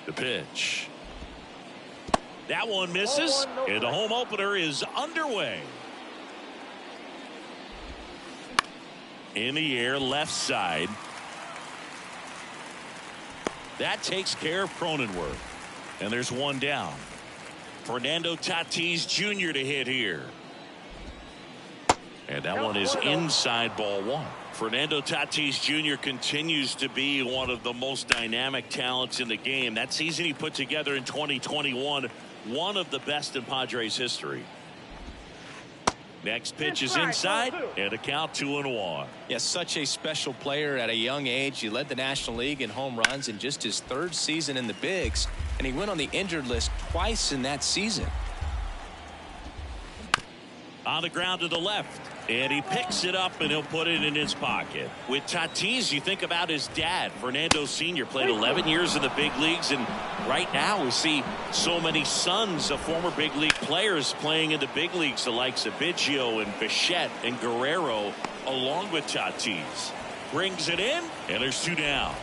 The pitch. That one misses, and the home opener is underway. In the air, left side. That takes care of Cronenworth. And there's one down. Fernando Tatis Jr. to hit here. And that one is inside, ball one. Fernando Tatis Jr. continues to be one of the most dynamic talents in the game. That season he put together in 2021, one of the best in Padres history. Next pitch is inside, and a count 2-1. Yes, such a special player at a young age. He led the National League in home runs in just his third season in the bigs, and he went on the injured list twice in that season. On the ground to the left, and he picks it up and he'll put it in his pocket. With Tatis, you think about his dad. Fernando Sr. played 11 years in the big leagues, and right now we see so many sons of former big league players playing in the big leagues, the likes of Biggio and Bichette and Guerrero, along with Tatis. Brings it in, and there's two down.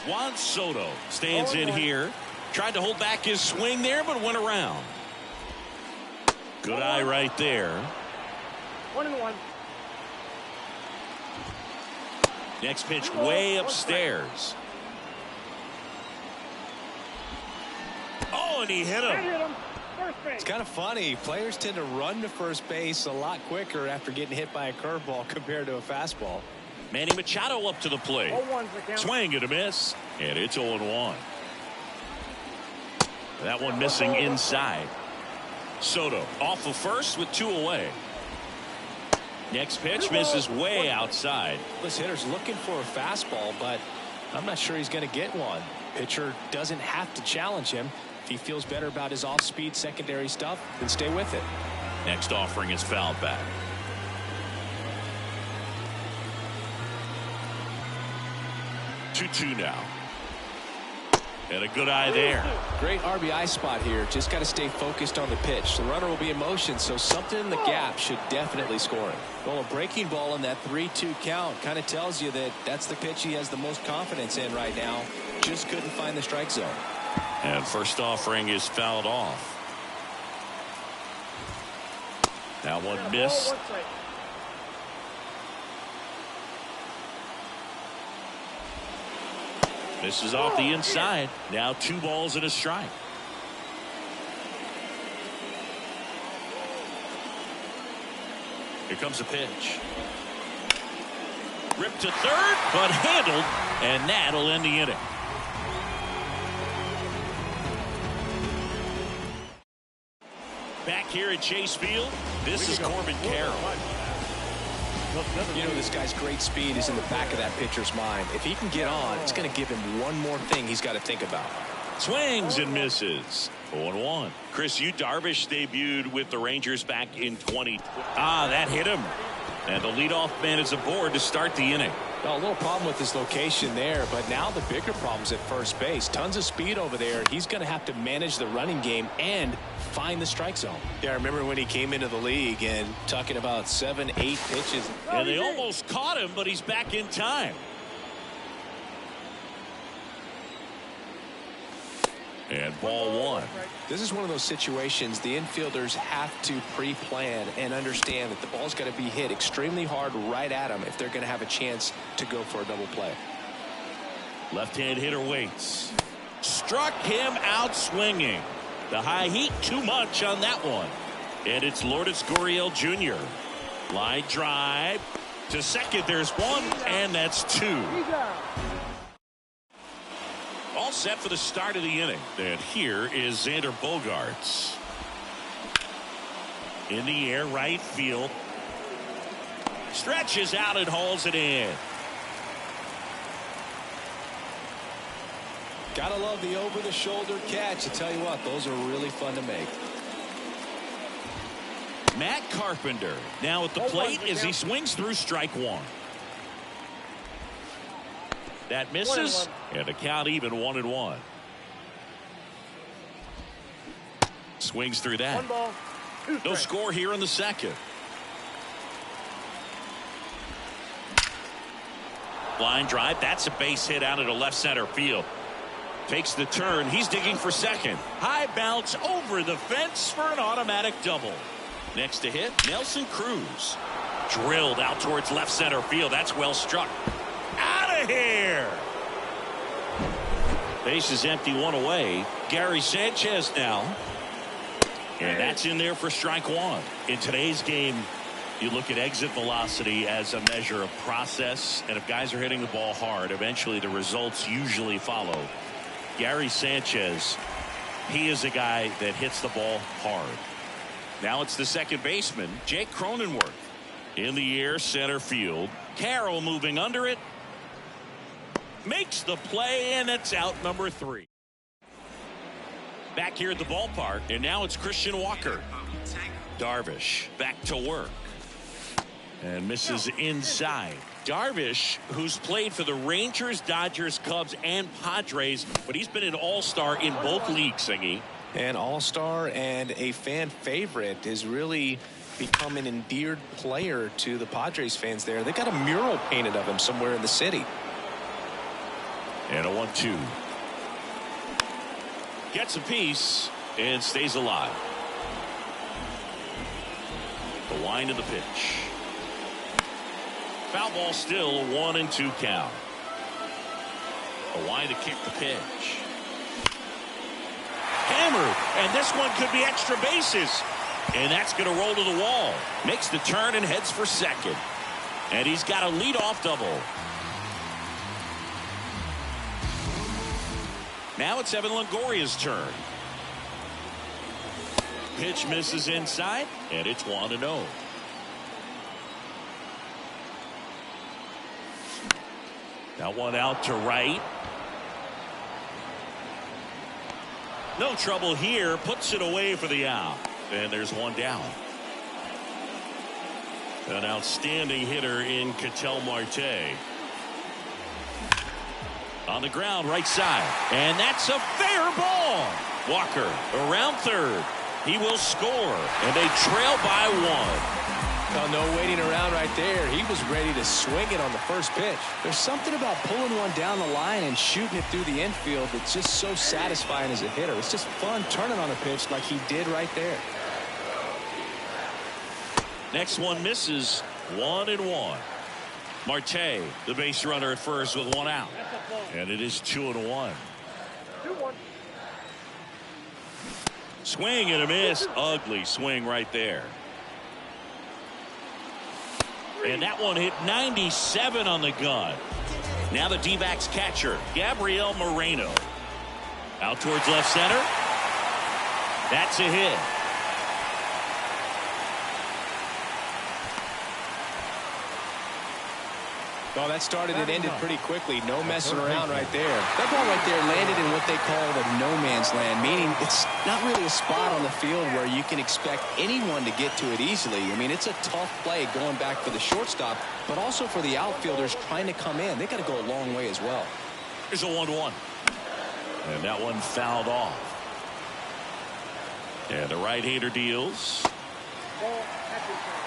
Juan Soto stands in here. Tried to hold back his swing there, but went around. Good eye right there. 1-1. Next pitch way upstairs. Oh, and he hit him. It's kind of funny. Players tend to run to first base a lot quicker after getting hit by a curveball compared to a fastball. Manny Machado up to the plate. Swing and a miss, and it's 0-1. That one missing inside. Soto off of first with two away. Next pitch misses way outside. This hitter's looking for a fastball, but I'm not sure he's going to get one. Pitcher doesn't have to challenge him. If he feels better about his off-speed secondary stuff, then stay with it. Next offering is fouled back. 2-2 now. And a good eye there. Great RBI spot here. Just got to stay focused on the pitch. The runner will be in motion, so something in the gap should definitely score it. Well, a breaking ball in that 3-2 count kind of tells you that that's the pitch he has the most confidence in right now. Just couldn't find the strike zone. And first offering is fouled off. That one missed. This is off the inside. Now 2 balls and a strike. Here comes a pitch. Ripped to third, but handled, and that'll end the inning. Back here at Chase Field, this is Corbin Carroll. You know, this guy's great speed is in the back of that pitcher's mind. If he can get on, it's going to give him one more thing he's got to think about. Swings and misses. 0-1. Chris, Yu Darvish debuted with the Rangers back in 2020. That hit him. And the leadoff man is aboard to start the inning. Well, a little problem with his location there, but now the bigger problem's at first base. Tons of speed over there. He's going to have to manage the running game and find the strike zone. Yeah, I remember when he came into the league and talking about 7-8 pitches. And they almost caught him, but he's back in time. And ball one. This is one of those situations the infielders have to pre-plan and understand that the ball's got to be hit extremely hard right at them if they're going to have a chance to go for a double play. Left-hand hitter waits. Struck him out swinging. The high heat too much on that one. And it's Lourdes Gurriel Jr. Line drive to second. There's one, and that's 2. All set for the start of the inning. And here is Xander Bogaerts. In the air, right field. Stretches out and hauls it in. Gotta love the over-the-shoulder catch. I tell you what, those are really fun to make. Matt Carpenter now at the plate as he swings through strike one. That misses, and the count even 1-1. Swings through that. No score here in the second. Line drive. That's a base hit out into left center field. Takes the turn. He's digging for second. High bounce over the fence for an automatic double. Next to hit, Nelson Cruz. Drilled out towards left center field. That's well struck. Out of here. Base is empty, one away. Gary Sanchez now. And that's in there for strike one. In today's game, you look at exit velocity as a measure of process. And if guys are hitting the ball hard, eventually the results usually follow. Gary Sanchez, he is a guy that hits the ball hard. Now it's the second baseman, Jake Cronenworth. In the air, center field. Carroll moving under it. Makes the play, and it's out number 3. Back here at the ballpark, and now it's Christian Walker. Darvish back to work. And misses inside. Darvish, who's played for the Rangers, Dodgers, Cubs, and Padres, but he's been an all-star in both leagues, Singy. An all-star and a fan favorite, has really become an endeared player to the Padres fans there. They got a mural painted of him somewhere in the city. And a 1-2. Gets a piece and stays alive. The wind of the pitch. Foul ball still, a 1-2 count. A wind to kick the pitch. Hammered, and this one could be extra bases. And that's going to roll to the wall. Makes the turn and heads for second. And he's got a leadoff double. Now it's Evan Longoria's turn. Pitch misses inside, and it's 1-0. That one out to right. No trouble here. Puts it away for the out. And there's one down. An outstanding hitter in Ketel Marte. On the ground, right side. And that's a fair ball. Walker around third. He will score. And they trail by 1. Oh, no waiting around right there. He was ready to swing it on the first pitch. There's something about pulling one down the line and shooting it through the infield that's just so satisfying as a hitter. It's just fun turning on a pitch like he did right there. Next one misses. 1-1. Marte, the base runner at first with one out. And it is 2-1. 2-1. Swing and a miss. Ugly swing right there. And that one hit 97 on the gun. Now the D-backs catcher, Gabriel Moreno. Out towards left center. That's a hit. Oh, that started and ended pretty quickly. No messing around right there. That ball right there landed in what they call the no man's land, meaning it's not really a spot on the field where you can expect anyone to get to it easily. I mean, it's a tough play going back for the shortstop, but also for the outfielders trying to come in. They got to go a long way as well. Here's a 1-1. And that one fouled off. And the right-hander deals. Ball, catcher's turn.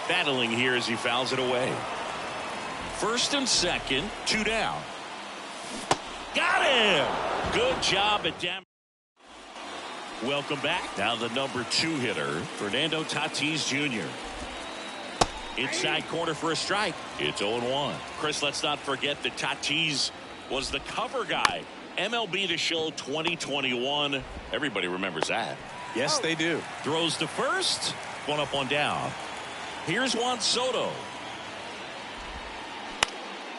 Battling here as he fouls it away. First and second, 2 down. Got him! Good job at damage. Welcome back. Now the number 2 hitter, Fernando Tatis Jr. Inside corner for a strike. It's 0-1. Chris, let's not forget that Tatis was the cover guy. MLB The Show 2021. Everybody remembers that. Yes, they do. Throws to first. One up, one down. Here's Juan Soto.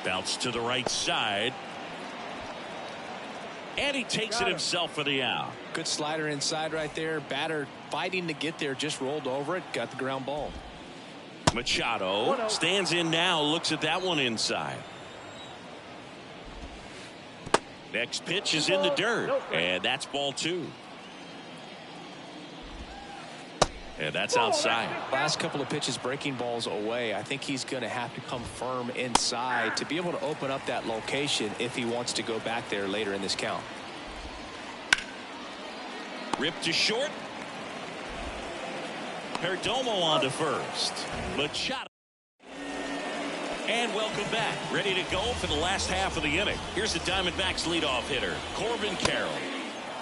Bounce to the right side. And he takes it himself for the out. Good slider inside right there. Batter fighting to get there, just rolled over it, got the ground ball. Machado stands in now, looks at that one inside. Next pitch is in the dirt, and that's ball 2. And that's outside. Last couple of pitches breaking balls away. I think he's going to have to come firm inside to be able to open up that location if he wants to go back there later in this count. Ripped to short. Perdomo on to first. Machado. And welcome back. Ready to go for the last half of the inning. Here's the Diamondbacks leadoff hitter, Corbin Carroll.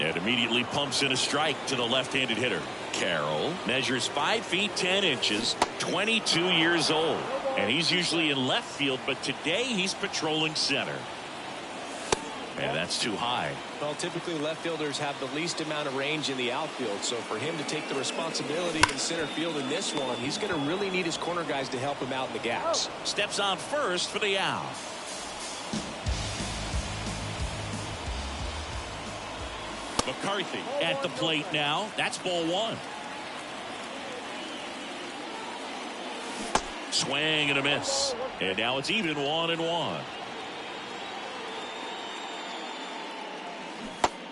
And immediately pumps in a strike to the left-handed hitter. Carroll measures 5 feet 10 inches, 22 years old. And he's usually in left field, but today he's patrolling center. And that's too high. Well, typically left fielders have the least amount of range in the outfield, so for him to take the responsibility in center field in this one, he's going to really need his corner guys to help him out in the gaps. Steps on first for the out. McCarthy at the plate now. That's ball one. Swing and a miss. And now it's even 1-1.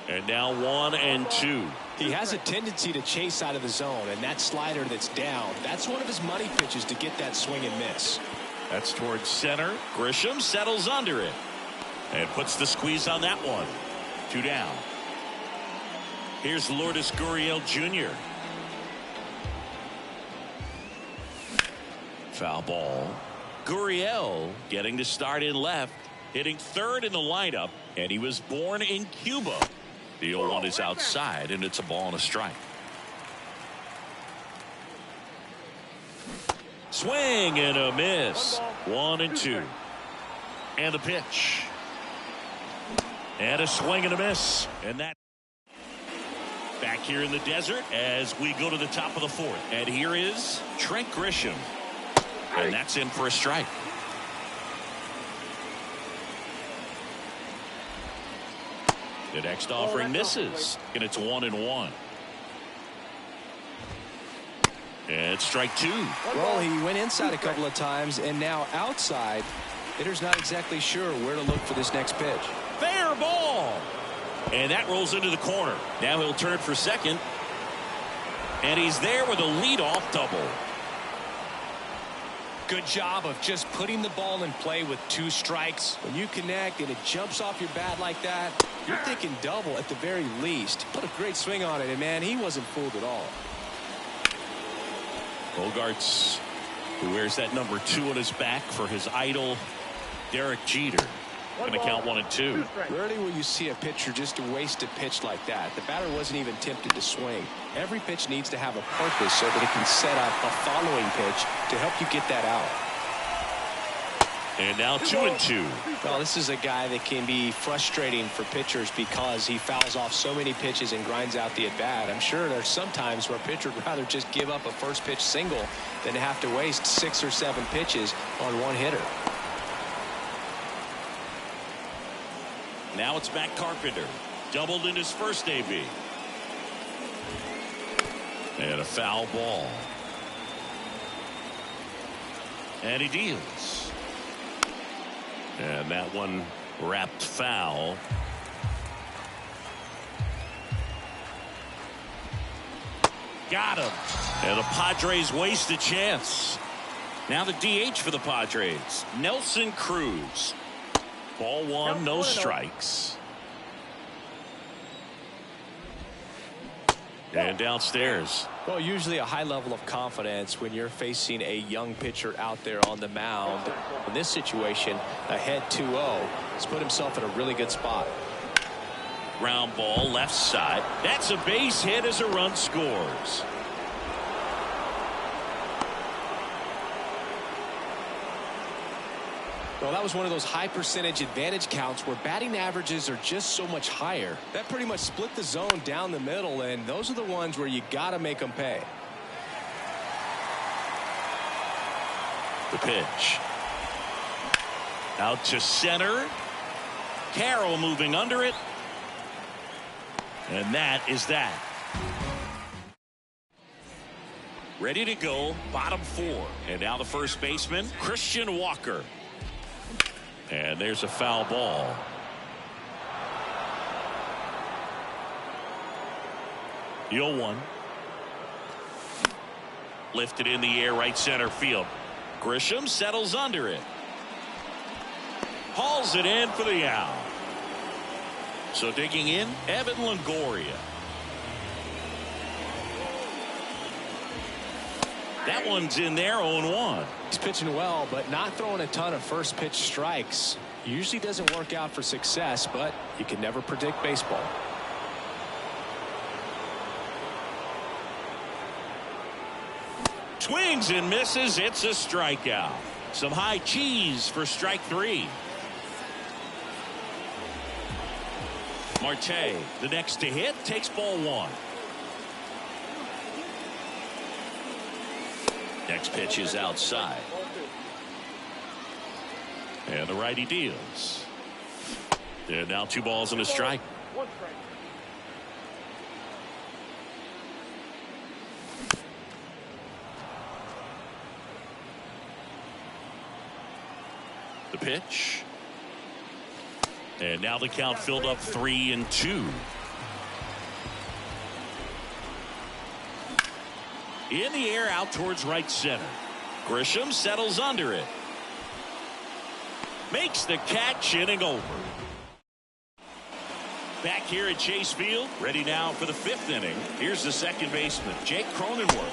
And now 1-2. He has a tendency to chase out of the zone, and that slider that's down, that's one of his money pitches to get that swing and miss. That's towards center. Grisham settles under it and puts the squeeze on that one. 2 down. Here's Lourdes Gurriel Jr. Foul ball. Gurriel getting to start in left, hitting third in the lineup, and he was born in Cuba. The 0-1 is outside, and it's a ball and a strike. Swing and a miss. 1-2. And the pitch. And a swing and a miss. And that. Back here in the desert as we go to the top of the 4th. And here is Trent Grisham. And that's in for a strike. The next offering misses, and it's 1-1. And strike 2. Well, he went inside a couple of times, and now outside. Hitter's not exactly sure where to look for this next pitch. Fair ball. And that rolls into the corner. Now he'll turn for second. And he's there with a leadoff double. Good job of just putting the ball in play with 2 strikes. When you connect and it jumps off your bat like that, you're thinking double at the very least. Put a great swing on it, and man, he wasn't fooled at all. Bogarts, who wears that number 2 on his back for his idol, Derek Jeter. Going to count 1-2. Rarely will you see a pitcher just waste a pitch like that. The batter wasn't even tempted to swing. Every pitch needs to have a purpose so that it can set up a following pitch to help you get that out. And now 2-2. Well, this is a guy that can be frustrating for pitchers because he fouls off so many pitches and grinds out the at-bat. I'm sure there's some times where a pitcher would rather just give up a first pitch single than to have to waste 6 or 7 pitches on one hitter. Now it's Matt Carpenter. Doubled in his first AB. And a foul ball. And he deals. And that one wrapped foul. Got him. And the Padres waste a chance. Now the DH for the Padres, Nelson Cruz. Ball 1, no strikes. And downstairs. Well, usually a high level of confidence when you're facing a young pitcher out there on the mound. In this situation, ahead 2-0, he's put himself in a really good spot. Ground ball left side. That's a base hit as a run scores. Well, that was one of those high percentage advantage counts where batting averages are just so much higher. That pretty much split the zone down the middle, and those are the ones where you got to make them pay. The pitch. Out to center. Carroll moving under it. And that is that. Ready to go, bottom 4. And now the first baseman, Christian Walker. And there's a foul ball. The 0-1. Lifted in the air, right center field. Grisham settles under it. Hauls it in for the out. So digging in, Evan Longoria. That one's in there, 0-1. He's pitching well, but not throwing a ton of first pitch strikes. Usually doesn't work out for success, but you can never predict baseball. Swings and misses. It's a strikeout. Some high cheese for strike 3. Marte, the next to hit, takes ball 1. Next pitch is outside. And the righty deals. And now 2 balls and a strike. 1 strike. The pitch. And now the count filled up 3-2. In the air out towards right center. Grisham settles under it. Makes the catch, inning over. Back here at Chase Field, ready now for the 5th inning. Here's the second baseman, Jake Cronenworth.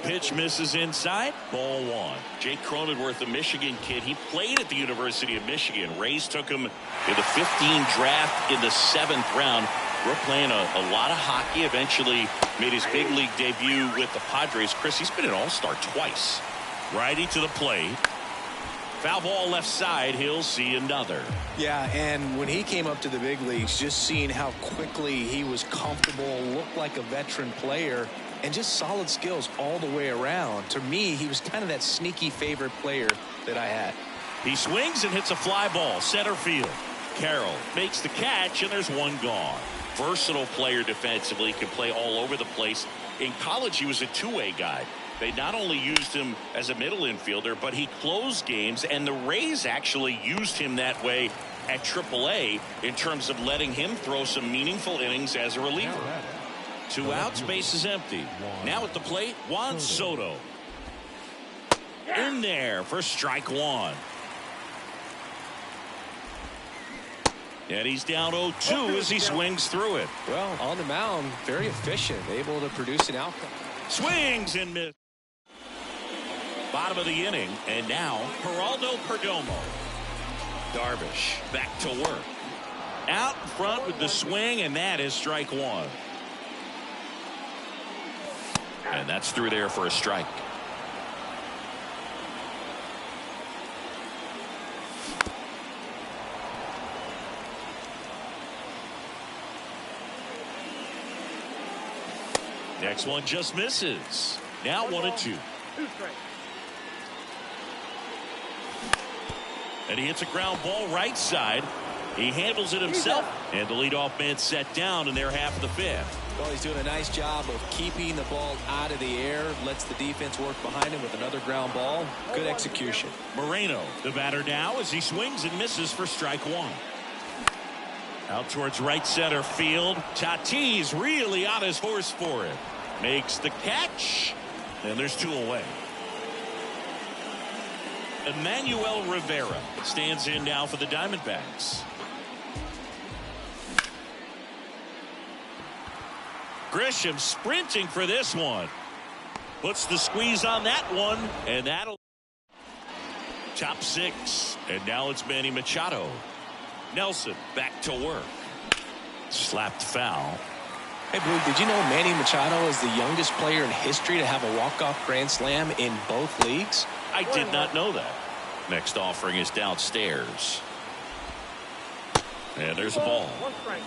Pitch misses inside, ball 1. Jake Cronenworth, a Michigan kid. He played at the University of Michigan. Rays took him in the 15 draft in the 7th round. We're playing a lot of hockey. Eventually made his big league debut with the Padres. Chris, he's been an all-star twice. Righty to the plate. Foul ball left side. He'll see another. Yeah, and when he came up to the big leagues, just seeing how quickly he was comfortable, looked like a veteran player, and just solid skills all the way around. To me, he was kind of that sneaky favorite player that I had. He swings and hits a fly ball. Center field. Carroll makes the catch, and there's 1 gone. Versatile player defensively, can play all over the place. In college, he was a two-way guy. They not only used him as a middle infielder, but he closed games, and the Rays actually used him that way at AAA in terms of letting him throw some meaningful innings as a reliever. 2 outs, base is empty. Now at the plate, Juan Soto. In there for strike 1. And he's down 0-2 as he swings through it. Well, on the mound, very efficient, able to produce an outcome. Swings and miss. Bottom of the inning, and now Geraldo Perdomo. Darvish back to work. Out in front with the swing, and that is strike 1. And that's through there for a strike. Next one just misses. Now 1-2. 2 strikes. And he hits a ground ball right side. He handles it himself. And the leadoff man set down in their half of the 5th. Well, he's doing a nice job of keeping the ball out of the air. Lets the defense work behind him with another ground ball. Good execution. Moreno, the batter now, as he swings and misses for strike 1. Out towards right center field. Tatis really on his horse for it. Makes the catch. And there's 2 away. Emmanuel Rivera stands in now for the Diamondbacks. Grisham sprinting for this one. Puts the squeeze on that one. And that'll top 6. And now it's Manny Machado. Nelson back to work. Slapped foul. Hey, Blue, did you know Manny Machado is the youngest player in history to have a walk-off grand slam in both leagues? I did not know that. Next offering is downstairs. And there's a ball. 1 strike.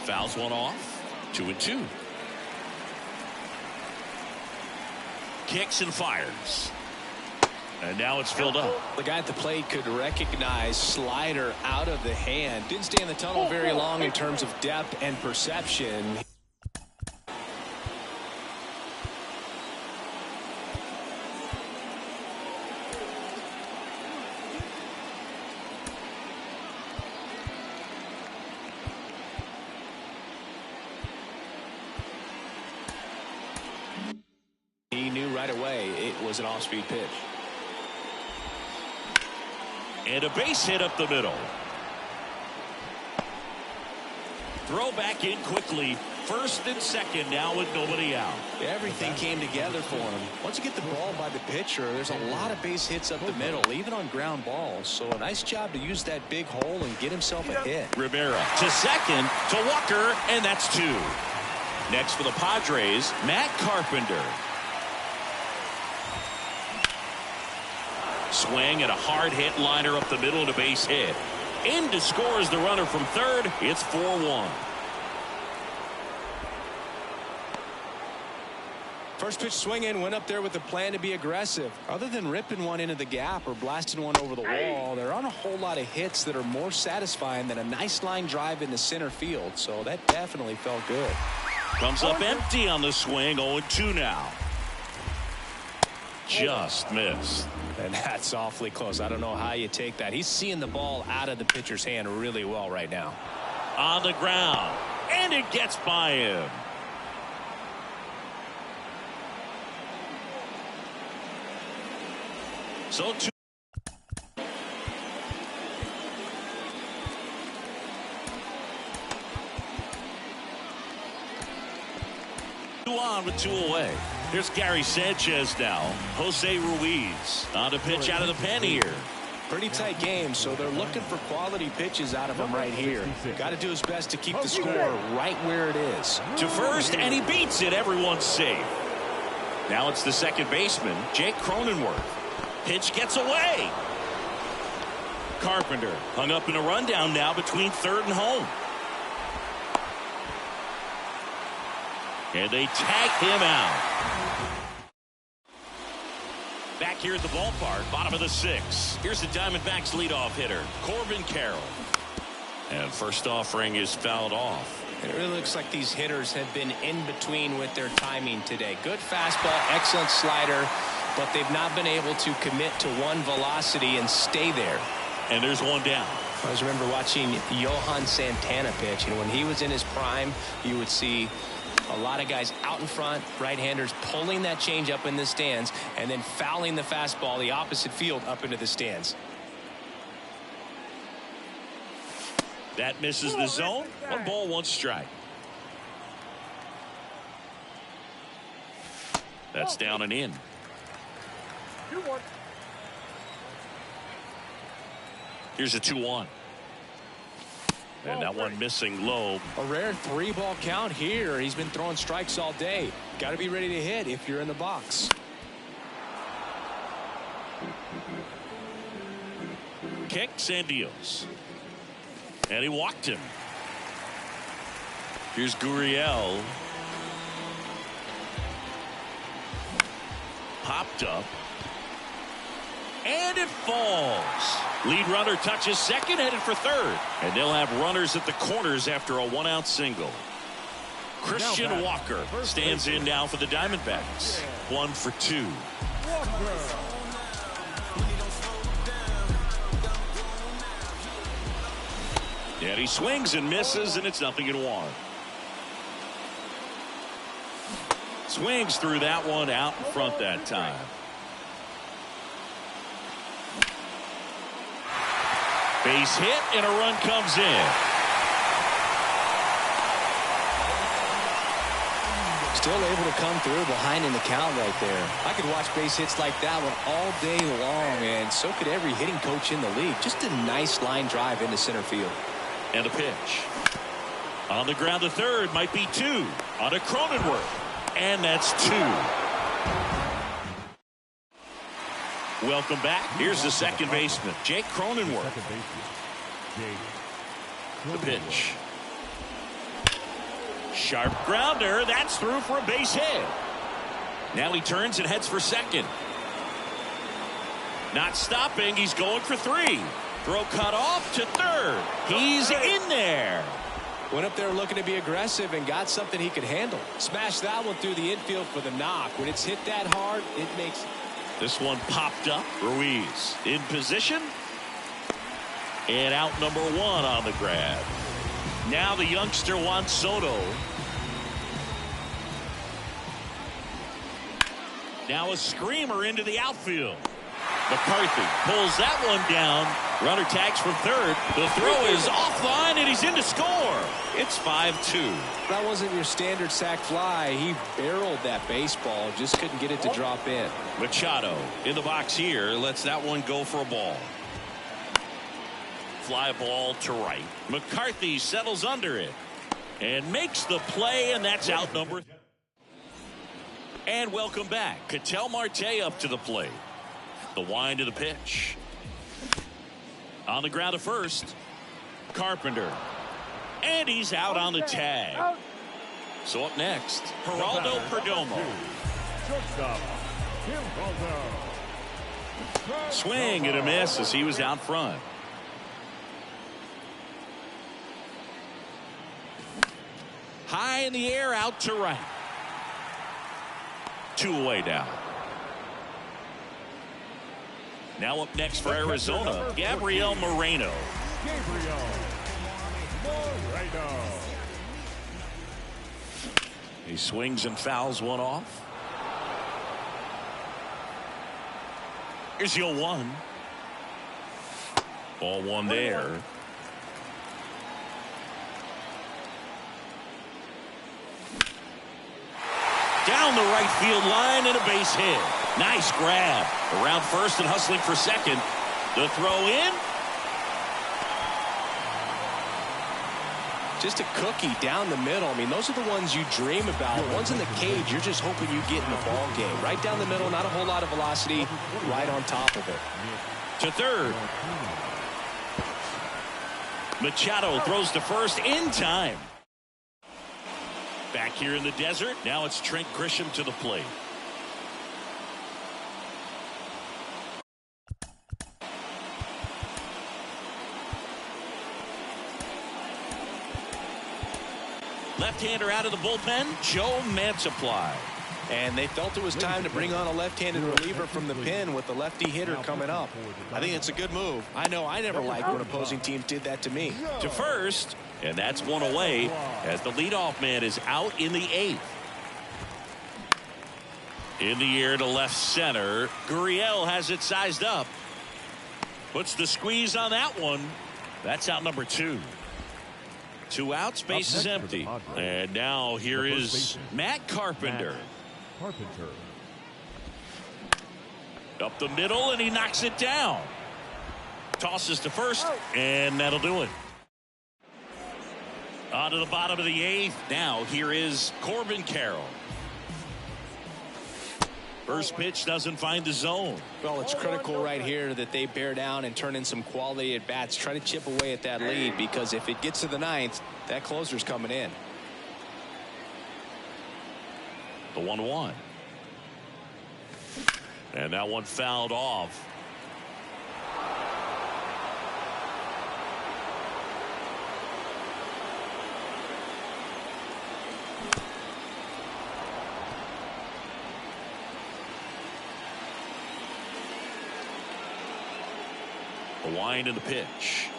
Fouls one off. 2-2. Kicks and fires. And now it's filled up. The guy at the plate could recognize slider out of the hand. Didn't stay in the tunnel very long in terms of depth and perception. He knew right away it was an off-speed pitch. And a base hit up the middle. Throw back in quickly. First and second now with nobody out. Everything came together for him. Once you get the ball by the pitcher, there's a lot of base hits up the middle, even on ground balls. So a nice job to use that big hole and get himself a hit. Rivera to second to Walker, and that's 2. Next for the Padres, Matt Carpenter. Swing and a hard hit liner up the middle and a base hit. In to score is the runner from third. It's 4-1. First pitch swing in, went up there with a plan to be aggressive. Other than ripping one into the gap or blasting one over the wall, there aren't a whole lot of hits that are more satisfying than a nice line drive into center field. So that definitely felt good. Comes up empty on the swing. 0-2 now. Just missed. And that's awfully close. I don't know how you take that. He's seeing the ball out of the pitcher's hand really well right now. On the ground. And it gets by him. So 2 on with 2 away. Here's Gary Sanchez now. Jose Ruiz on the pitch out of the pen here. Pretty tight game, so they're looking for quality pitches out of him right here. Got to do his best to keep the score right where it is. To first, and he beats it. Everyone's safe. Now it's the second baseman, Jake Cronenworth. Pitch gets away. Carpenter hung up in a rundown now between third and home. And they tag him out. Back here at the ballpark, bottom of the 6th. Here's the Diamondbacks leadoff hitter, Corbin Carroll. And first offering is fouled off. It really looks like these hitters have been in between with their timing today. Good fastball, excellent slider, but they've not been able to commit to one velocity and stay there. And there's one down. I always remember watching Johan Santana pitch, and when he was in his prime, you would see a lot of guys out in front, right-handers pulling that change up in the stands and then fouling the fastball the opposite field up into the stands. That misses the zone. 1 ball, 1 strike. That's down and in. 2-1. Here's a 2-1. And that one missing low. A rare 3-ball count here. He's been throwing strikes all day. Got to be ready to hit if you're in the box. Kicks and deals. And he walked him. Here's Gurriel. Popped up. And it falls. Lead runner touches second, headed for third. And they'll have runners at the corners after a 1-out single. Christian Walker stands in now for the Diamondbacks. 1 for 2. And he swings and misses, and it's 0-1. Swings through that one, out in front that time. Base hit, and a run comes in. Still able to come through behind in the count right there. I could watch base hits like that one all day long, and so could every hitting coach in the league. Just a nice line drive into center field. And a pitch. On the ground to third, might be 2. On to Cronenworth. And that's 2. Welcome back. Here's the second baseman, Jake Cronenworth. The pitch. Sharp grounder. That's through for a base hit. Now he turns and heads for second. Not stopping. He's going for 3. Throw cut off to third. He's in there. Went up there looking to be aggressive and got something he could handle. Smashed that one through the infield for the knock. When it's hit that hard, it makes... This one popped up. Ruiz in position. And out number 1 on the grab. Now the youngster Juan Soto. Now a screamer into the outfield. McCarthy pulls that one down Runner tags from third. The throw is offline, and he's in to score. It's 5-2. That wasn't your standard sac fly. He barreled that baseball, just couldn't get it to drop in. Machado in the box here, lets that one go for a ball. Fly ball to right. McCarthy settles under it and makes the play, and that's out number. And welcome back. Ketel Marte up to the plate. The wind of the pitch. On the ground to first. Carpenter. And he's out on the tag. So up next, Geraldo Perdomo. Swing and a miss as he was out front. High in the air, out to right. 2 away now. Now up next for Arizona, Gabriel Moreno. He swings and fouls one off. Here's 0-1. Ball one there. Down the right field line and a base hit. Nice grab. Around first and hustling for second. The throw in. Just a cookie down the middle. I mean, those are the ones you dream about. Ones in the cage, you're just hoping you get in the ball game. Right down the middle, not a whole lot of velocity. Right on top of it. To third. Machado throws to first in time. Back here in the desert, now it's Trent Grisham to the plate. Left-hander out of the bullpen, Joe Mantiply. And they felt it was time to bring on a left-handed reliever from the pen with the lefty hitter coming up. I think it's a good move. I know I never liked when opposing teams did that to me. To first, and that's one away as the leadoff man is out in the 8th. In the air to left center. Gurriel has it sized up. Puts the squeeze on that one. That's out number 2. 2 outs, base is empty. And now here is Matt Carpenter. Up the middle, and he knocks it down. Tosses to first, and that'll do it. On to the bottom of the 8th. Now here is Corbin Carroll. First pitch doesn't find the zone. Well, it's critical right here that they bear down and turn in some quality at bats. Try to chip away at that lead, because if it gets to the 9th, that closer's coming in. The 1-1. And that one fouled off. The wind and the pitch.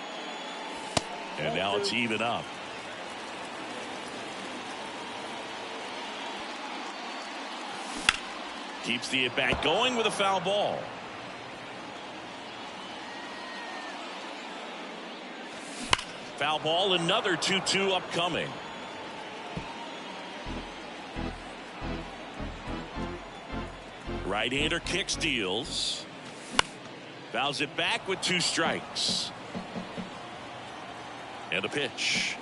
And now it's even up. Keeps the at-bat going with a foul ball. Foul ball, another 2-2 upcoming. Right-hander kicks, deals. Fouls it back with 2 strikes. And a pitch.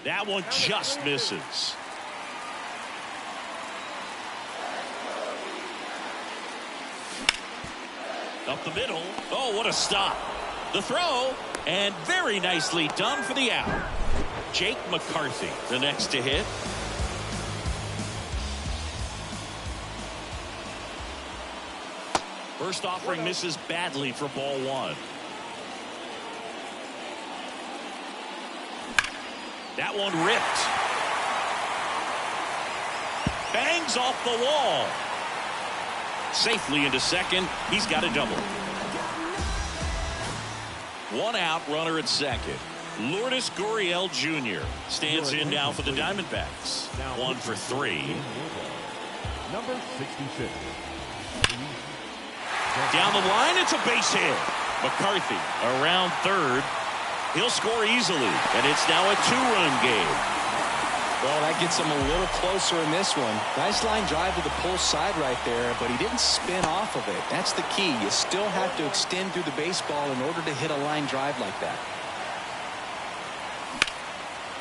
That one just misses. Up the middle. Oh, what a stop. The throw, and very nicely done for the out. Jake McCarthy, the next to hit. First offering misses badly for ball 1. That one ripped. Bangs off the wall. Safely into second. He's got a double. 1 out, runner at second. Lourdes Gurriel Jr. stands in now for the Diamondbacks. 1 for 3. Number 66. Down the line, it's a base hit. McCarthy around third. He'll score easily, and it's now a 2-run game. Well, that gets him a little closer in this one. Nice line drive to the pull side right there, but he didn't spin off of it. That's the key. You still have to extend through the baseball in order to hit a line drive like that.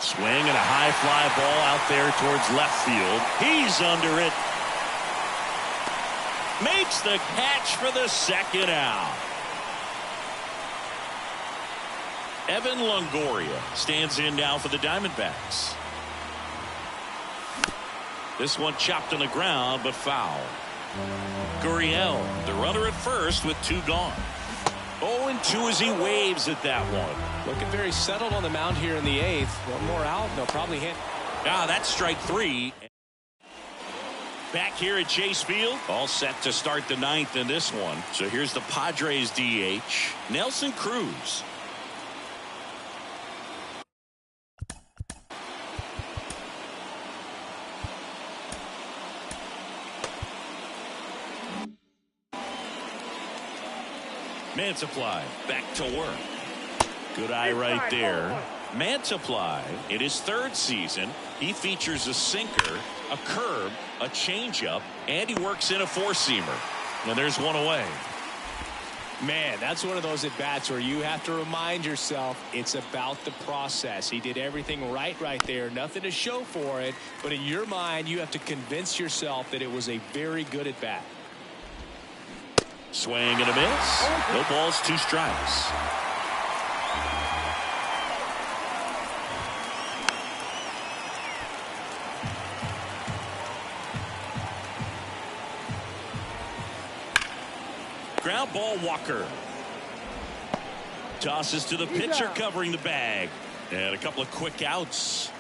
Swing and a high fly ball out there towards left field. He's under it. Makes the catch for the second out. Evan Longoria stands in now for the Diamondbacks. This one chopped on the ground, but foul. Gurriel, the runner at first with 2 gone. 0-2 as he waves at that one. Looking very settled on the mound here in the 8th. One more out, and they'll probably hit. That's strike 3. Back here at Chase Field, all set to start the 9th in this one. So here's the Padres DH, Nelson Cruz. Mantiply back to work. Good eye right there. Mantiply in his 3rd season, he features a sinker, a curve, a changeup, and he works in a 4-seamer. And there's one away. Man, that's one of those at bats where you have to remind yourself it's about the process. He did everything right there. Nothing to show for it. But in your mind, you have to convince yourself that it was a very good at bat. Swing and a miss. No balls, 2 strikes. Ground ball, Walker. Tosses to the pitcher covering the bag. And a couple of quick outs.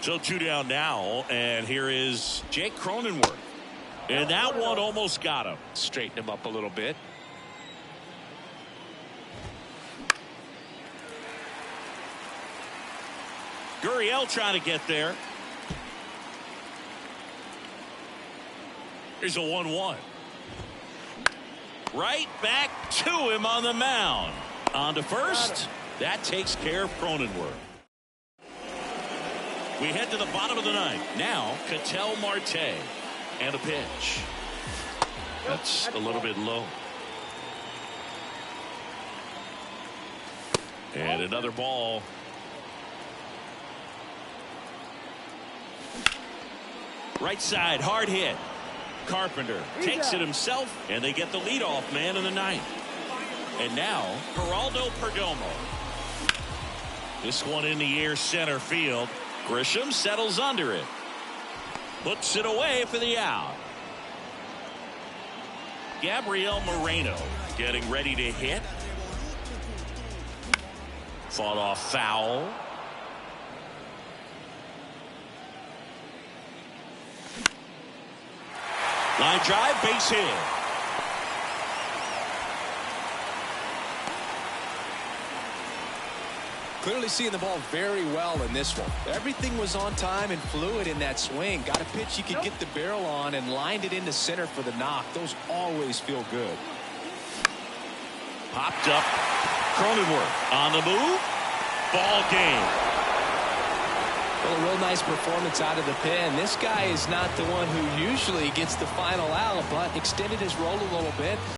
So 2 down now. And here is Jake Cronenworth. And that one almost got him. Straighten him up a little bit. Gurriel trying to get there. Here's a 1-1. Right back to him on the mound. On to first. That takes care of Cronenworth. We head to the bottom of the 9th. Now, Ketel Marte. And a pitch. That's a little bit low. And another ball. Right side, hard hit. Carpenter takes it himself, and they get the leadoff man in the 9th. And now, Geraldo Perdomo. This one in the air center field. Grisham settles under it. Puts it away for the out. Gabriel Moreno getting ready to hit. Fought off foul. Line drive, base hit. Clearly seeing the ball very well in this one. Everything was on time and fluid in that swing. Got a pitch you could get the barrel on and lined it into center for the knock. Those always feel good. Popped up. Cronenworth on the move. Ball game. Well, a real nice performance out of the pen. This guy is not the one who usually gets the final out, but extended his role a little bit.